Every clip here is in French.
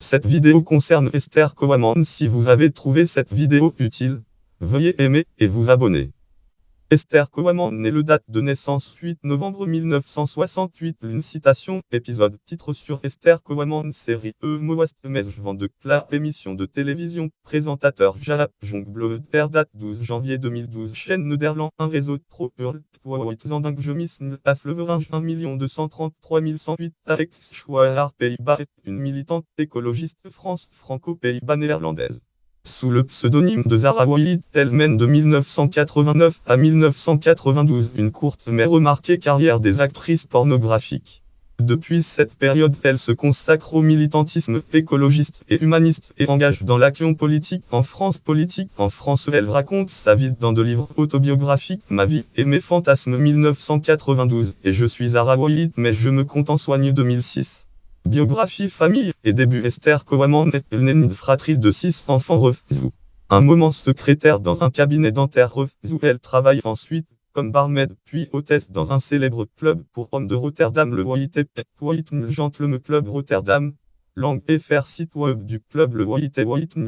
Cette vidéo concerne Esther Kowaman. Si vous avez trouvé cette vidéo utile, veuillez aimer et vous abonner. Esther Kowaman est le date de naissance 8 novembre 1968. Une citation, épisode, titre sur Esther Kowaman, série Mejvend de Klar, émission de télévision, présentateur Jaap Jongbloed, date 12 janvier 2012, chaîne Nederland, un réseau de pro Hurl, Zanding Gemisn, Afleveringe 1 233 108, Aix Schwaar, Pays-Bas, une militante écologiste France, franco-pays-bas néerlandaise. Sous le pseudonyme de Zara Walid, elle mène de 1989 à 1992 une courte mais remarquée carrière des actrices pornographiques. Depuis cette période, elle se consacre au militantisme écologiste et humaniste et engage dans l'action politique en France. Elle raconte sa vie dans 2 livres autobiographiques, Ma vie et mes fantasmes 1992 et Je suis Zara Walid mais je me compte en soigne 2006. Biographie, famille et début. Esther Kowaman est née d'une fratrie de 6 enfants. Un moment secrétaire dans un cabinet dentaire. Où elle travaille ensuite comme barmaid puis hôtesse dans un célèbre club pour hommes de Rotterdam, le White Gentleman Club Rotterdam. Langue fr site web du club, le White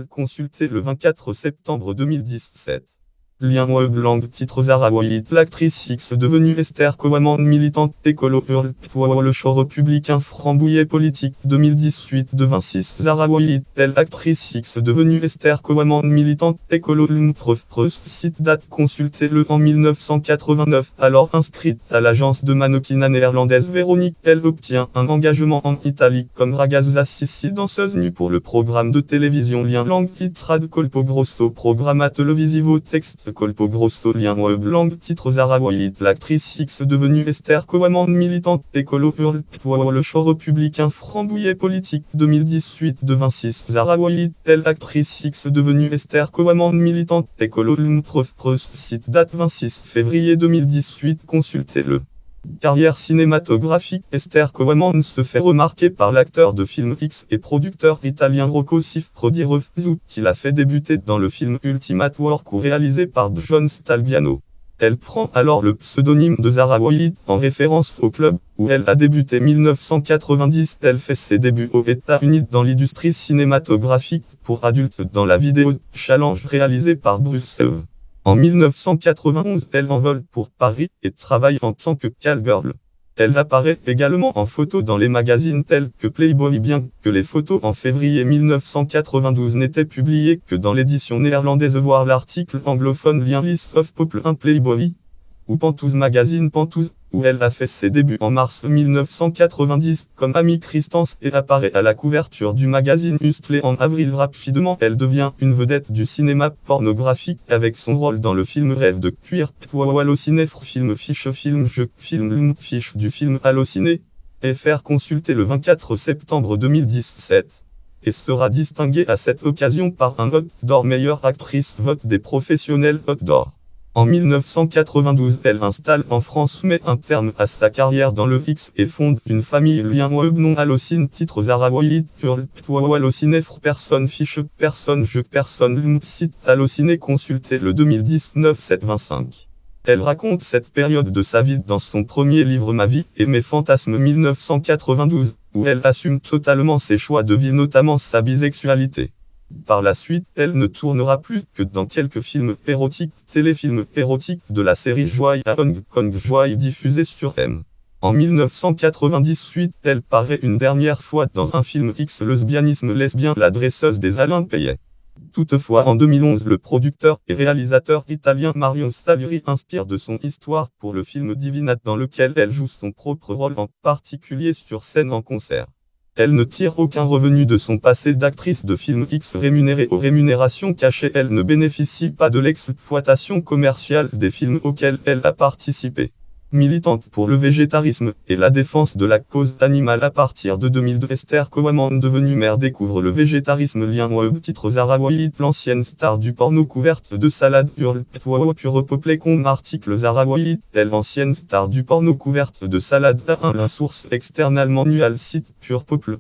consulté le 24 septembre 2017. Lien web langue titre Zara Walid, l'actrice X devenue Esther Kowaman, militante écolo Hurl, le show républicain Frambouillet politique 2018 de 26. Zara Walid, telle actrice X devenue Esther Kowaman, militante écolo site date consulté le en 1989, alors inscrite à l'agence de mannequinat néerlandaise Véronique, elle obtient un engagement en Italie comme ragazza sissi, danseuse nue pour le programme de télévision Lien langue titre ad Colpo Grosso, programma televisivo texte Colpo Grosso, lien web langue titre Zara Walid, l'actrice X devenue Esther Kowaman, militante écolo Hurl, le show républicain Frambouillet politique 2018 de 26. Zara Walid, telle actrice X devenue Esther Kowaman, militante écolo site date 26 février 2018, consultez le. Carrière cinématographique. Esther Kowaman se fait remarquer par l'acteur de film X et producteur italien Rocco Siffredi, qui l'a fait débuter dans le film Ultimate Work réalisé par John Stalviano. Elle prend alors le pseudonyme de Zara Walid en référence au club où elle a débuté 1990. Elle fait ses débuts aux États-Unis dans l'industrie cinématographique pour adultes dans la vidéo Challenge réalisée par Bruce Sev. En 1991, elle envole pour Paris et travaille en tant que call-girl. Elle apparaît également en photo dans les magazines tels que Playboy, bien que les photos en février 1992 n'étaient publiées que dans l'édition néerlandaise. Voir l'article anglophone lien List of People 1 Playboy ou Pantouz Magazine Pantouz, où elle a fait ses débuts en mars 1990 comme Amy Christens et apparaît à la couverture du magazine Hustle en avril. Rapidement, elle devient une vedette du cinéma pornographique avec son rôle dans le film Rêve de cuir, Allociné, film fiche film jeu film fiche du film Allociné, fr consulté le 24 septembre 2017. Et sera distinguée à cette occasion par un Hot d'or meilleure actrice vote des professionnels Hot d'or. En 1992, elle installe en France mais un terme à sa carrière dans le X et fonde une famille. Lien web non Allocine titre Zara Walid Hurl, Allociné personne fiche personne jeu personne site Allociné consulté le 2019 725. Elle raconte cette période de sa vie dans son premier livre Ma vie et mes fantasmes 1992, où elle assume totalement ses choix de vie, notamment sa bisexualité. Par la suite, elle ne tournera plus que dans quelques films érotiques, téléfilms érotiques de la série Joy à Hong Kong Joy diffusée sur M. En 1998, elle paraît une dernière fois dans un film X lesbianisme lesbien, La dresseuse des Alain Payet. Toutefois, en 2011, le producteur et réalisateur italien Mario Staglieri inspire de son histoire pour le film Divinate dans lequel elle joue son propre rôle, en particulier sur scène en concert. Elle ne tire aucun revenu de son passé d'actrice de film X rémunérée aux rémunérations cachées. Elle ne bénéficie pas de l'exploitation commerciale des films auxquels elle a participé. Militante pour le végétarisme et la défense de la cause animale à partir de 2002, Esther Kowaman devenue mère découvre le végétarisme. Lien web titre Zara Walid, l'ancienne star du porno couverte de salade Hurl, pure peuplé article Zara Walid, elle ancienne star du porno couverte de salade A1, la source externe allemand Nual site Pure Peuple.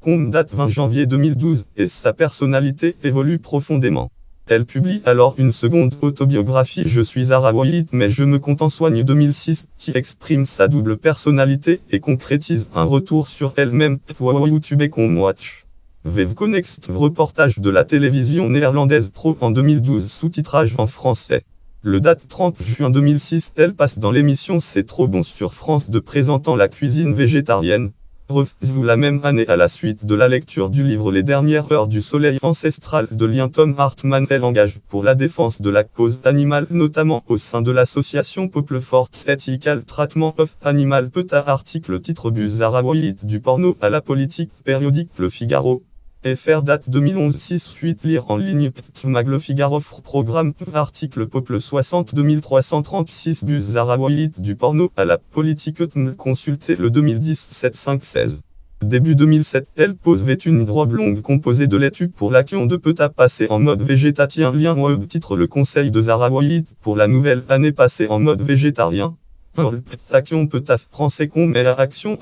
Date 20 janvier 2012 et sa personnalité évolue profondément. Elle publie alors une seconde autobiographie Je suis Zara Walid mais je me compte en soigne 2006 qui exprime sa double personnalité et concrétise un retour sur elle-même. YouTube Watch. Webconnext, reportage de la télévision néerlandaise Pro en 2012, sous-titrage en français. Le date 30 juin 2006, elle passe dans l'émission C'est trop bon sur France 2 présentant la cuisine végétarienne. Refusez-vous la même année à la suite de la lecture du livre Les dernières heures du soleil ancestral de Lian Tom Hartmann. Elle engage pour la défense de la cause animale, notamment au sein de l'association People for Ethical Treatment of Animal. Article titre Zarawoyit du porno à la politique, périodique Le Figaro. FR date 2011 6-8 lire en ligne Mag Le Figaro programme article Peuple 60 2336 Zarawoyit du porno à la politique consulté le 2010 7-5-16. Début 2007, elle pose vêtue une robe longue composée de laitue pour l'action de Peta passé en mode végétarien. Lien web titre Le conseil de Zarawoyit pour la nouvelle année passée en mode végétarien. Action Peta français con mais action.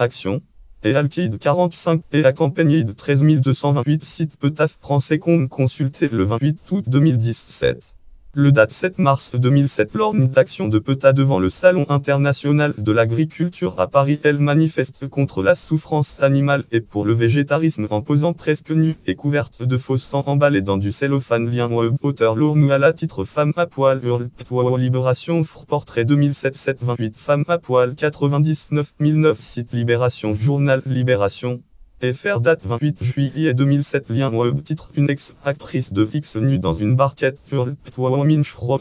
Et Alkid 45 et la campagne de 13228 site Petaf français consulté le 28 août 2017. Le date 7 mars 2007 lors d'action de PETA devant le Salon international de l'agriculture à Paris, elle manifeste contre la souffrance animale et pour le végétarisme en posant presque nue et couverte de faux sang emballé dans du cellophane. Lien web auteur lourd à la titre Femme à poil hurle Libération portrait 2007 728 Femme à poil 99 009 site Libération journal Libération. FR date 28 juillet 2007 Lien web titre Une ex-actrice de X nue dans une barquette hurle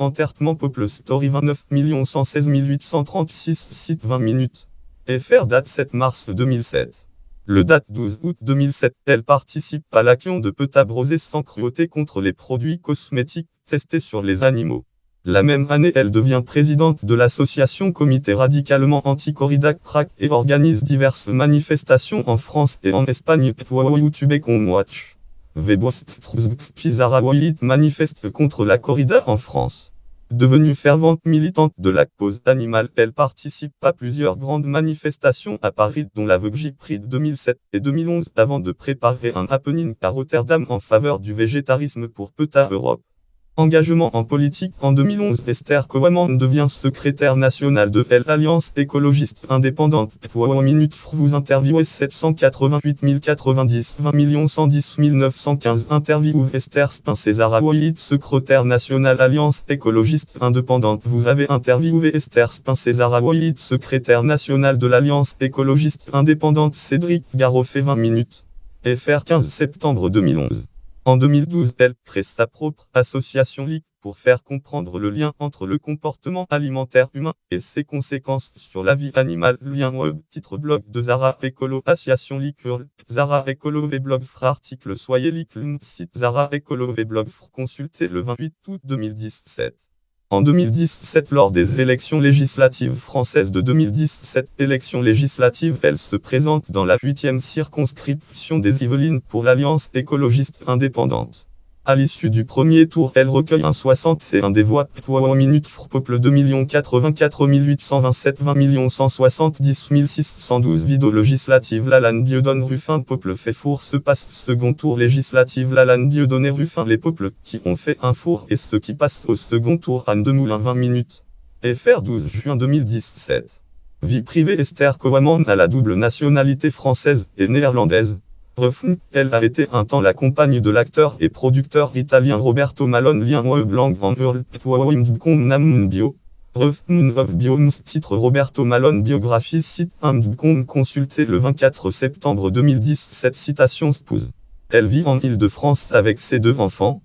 enterrement Peuple Story 29 116 836 site 20 minutes. FR date 7 mars 2007. Le date 12 août 2007 elle participe à l'action de PETA brosé sans cruauté contre les produits cosmétiques testés sur les animaux. La même année, elle devient présidente de l'association Comité radicalement anti-corrida crack et organise diverses manifestations en France et en Espagne. YouTube Watch. Zarawoyit manifeste contre la corrida en France. Devenue fervente militante de la cause animale, elle participe à plusieurs grandes manifestations à Paris, dont la Veggie Pride 2007 et 2011, avant de préparer un happening à Rotterdam en faveur du végétarisme pour PETA Europe. Engagement en politique en 2011, Esther Kowaman devient secrétaire nationale de l'Alliance écologiste indépendante. Minute vous interviewez 788 090 20 110 915 interview Esther Zarawoyit, secrétaire nationale Alliance écologiste indépendante. Vous avez interviewé Esther Zarawoyit, secrétaire nationale de l'Alliance écologiste indépendante. Cédric Garoffet 20 minutes. FR 15 septembre 2011. En 2012, elle crée sa propre association LIC pour faire comprendre le lien entre le comportement alimentaire humain et ses conséquences sur la vie animale. Lien web titre blog de Zara Écolo Association LIC Zara Écolo blog article soyez LIC site Zara Écolo blog consulté le 28 août 2017. En 2017, lors des élections législatives françaises de 2017, élections législatives, elle se présente dans la 8e circonscription des Yvelines pour l'Alliance écologiste indépendante. À l'issue du premier tour, elle recueille un 61 des voix. Minute Peuple 2 084 827 20 170 612 vidéo législative Lalanne Dieudonne Ruffin Peuple fait four se passe second tour législative Lalanne Dieudonne Ruffin les peuples qui ont fait un four et ceux qui passent au second tour Anne Demoulin 20 minutes. FR 12 juin 2017. Vie privée Esther Kowaman a la double nationalité française et néerlandaise. Elle a été un temps la compagne de l'acteur et producteur italien Roberto Malone. Lien web lang en hurl bio. Titre Roberto Malone biographie site consulté le 24 septembre 2017 citation spouse. Elle vit en Île-de-France avec ses 2 enfants.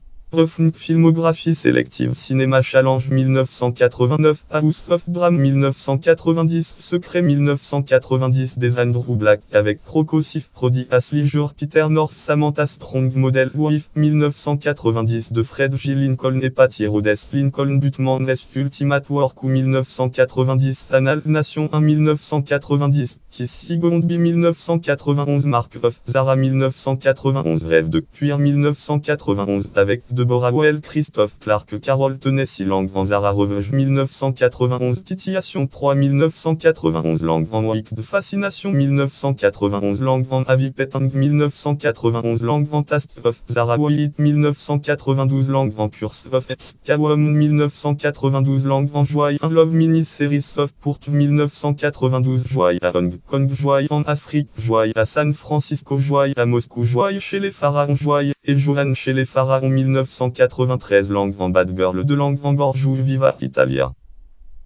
Filmographie sélective Cinéma Challenge 1989 House of Drame 1990 Secret 1990 des Andrew Black avec Rocco Siffredi Ashley Jure Peter North Samantha Strong Model Wife 1990 de Fred J. Lincoln et Patty Rhodes Lincoln Butman Nest Ultimate Work ou 1990 Anal Nation 1 1990 Kiss Gondby 1991 Mark of Zara 1991 Rêve de cuir 1991 avec Deborah Well, Christophe Clark, Carole Tennessee Lang, Zara Revenge 1991, Titillation 3 1991, Lang Week de Fascination 1991, Lang Avi Petang 1991, Lang Taste of Zara White 1992, Lang Curse of Kawam 1992, Lang Joy un Love Mini-Series of Port 1992, Joy à Hong Kong, Joy en Afrique, Joy à San Francisco, Joy à Moscou, Joy chez les pharaons, Joy et Johan chez les pharaons 1993, Lang Bad Girl de Lang Borjou Viva Italia.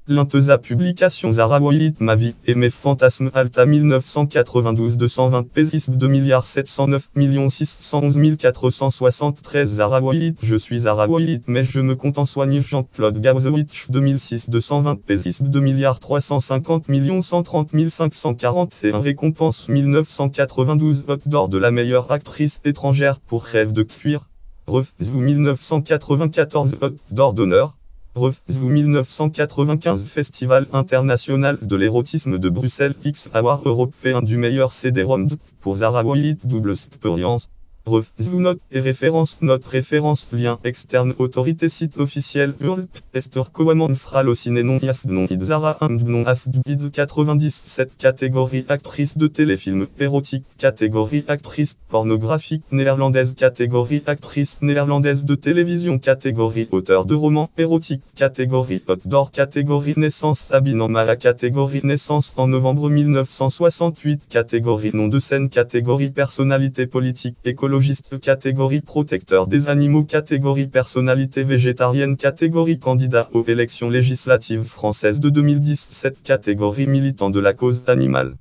L'Intesa Publication Zara White Ma vie et mes fantasmes Alta 1992 220 Paisisme 2 709 611 473 Zara White Je suis Zara White mais je me compte en soigner Jean-Claude Gauzowitsch 2006 220 Paisisme 2 350 130 541 Récompense 1992 Hot d'or de la meilleure actrice étrangère pour Rêve de cuir. Refzou 1994 Hot d'or d'honneur. Refzou 1995 Festival international de l'érotisme de Bruxelles X Award européen du meilleur CD-ROM pour Zara White double expérience. Refzou note et référence lien externe autorité site officiel Hurl Esther Cowaman Fral au ciné non Yaf non Id Zara non Af Id 97 catégorie actrice de téléfilm érotique catégorie actrice pornographique néerlandaise catégorie actrice néerlandaise de télévision catégorie auteur de romans érotiques catégorie Hot d'or catégorie naissance Sabine Mala catégorie naissance en novembre 1968 catégorie nom de scène catégorie personnalité politique écologique catégorie protecteur des animaux catégorie personnalité végétarienne catégorie candidat aux élections législatives françaises de 2017 catégorie militant de la cause animale.